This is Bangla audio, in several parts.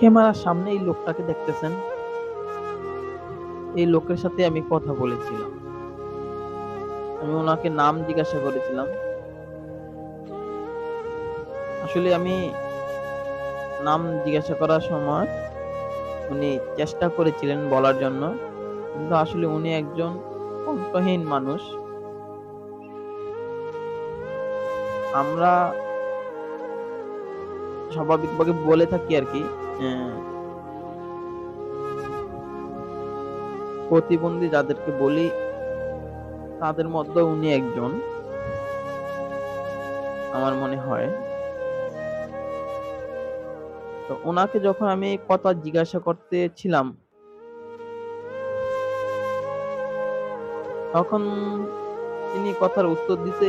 ক্যামেরার সামনে এই লোকটাকে দেখতেছেন, এই লোকের সাথে আমি কথা বলেছিলাম। আমি ওনাকে নাম জিজ্ঞাসা করেছিলাম। আসলে আমি নাম জিজ্ঞাসা করার সময় উনি চেষ্টা করেছিলেন বলার জন্য, কিন্তু আসলে উনি একজন কণ্ঠহীন মানুষ। আমরা স্বাভাবিকভাবে বলে থাকি আর কি, প্রতিবন্ধী যাদেরকে বলি তাদের মধ্যে উনি একজন, আমার মনে হয়। তো ওনাকে যখন আমি কথা জিজ্ঞাসা করতেছিলাম, তখন তিনি কথার উত্তর দিতে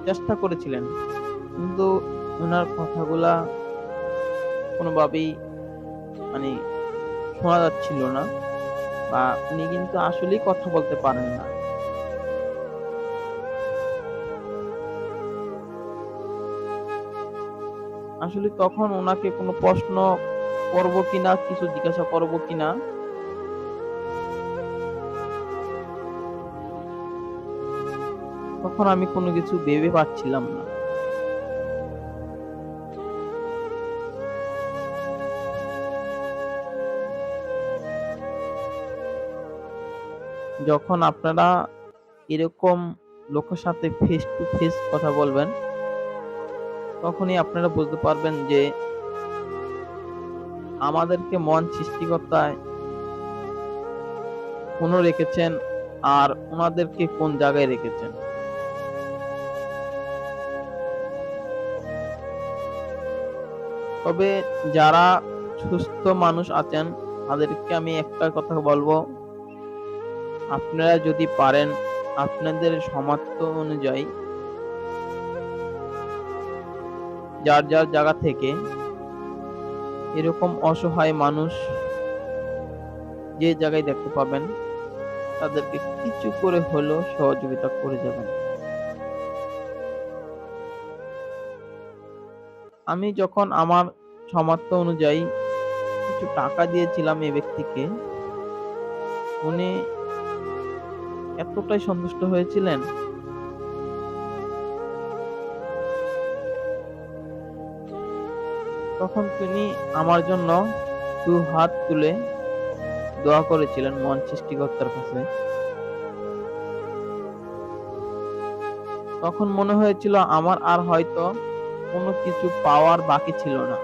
চেষ্টা করেছিলেন, কিন্তু ওনার কথাগুলা কোনোভাবেই মানে শোনা যাচ্ছিল না, বা উনি কিন্তু আসলেই কথা বলতে পারেন না। আসলে তখন ওনাকে কোনো প্রশ্ন করব কিনা, কিছু জিজ্ঞাসা করব কিনা, তখন আমি কোনো কিছু ভেবে পাচ্ছিলাম না। যখন আপনারা এরকম লোকের সাথে ফেস টু ফেস কথা বলবেন, তখনই আপনারা বুঝতে পারবেন যে আমাদেরকে মন সৃষ্টিকর্তায় কোন রেখেছেন, আর ওনাদেরকে কোন জায়গায় রেখেছেন। তবে যারা সুস্থ মানুষ আছেন, তাদেরকে আমি একটা কথা বলবো, আপনারা যদি পারেন আপনাদের সামর্থ্য অনুযায়ী যার যার জায়গা থেকে এরকম অসহায় মানুষ যে জায়গায় দেখতে পাবেন, তাদেরকে কিছু করে হলেও সহযোগিতা করে যাবেন। আমি যখন আমার সামর্থ্য অনুযায়ী কিছু টাকা দিয়েছিলাম এই ব্যক্তিকে, উনি এতটাই সন্তুষ্ট হয়েছিলেন, তখন তিনি আমার জন্য 2 হাত তুলে দোয়া করেছিলেন মহান সৃষ্টিকর্তার কাছে। তখন মনে হয়েছিল আমার আর হয়তো কোনো কিছু পাওয়ার বাকি ছিল না।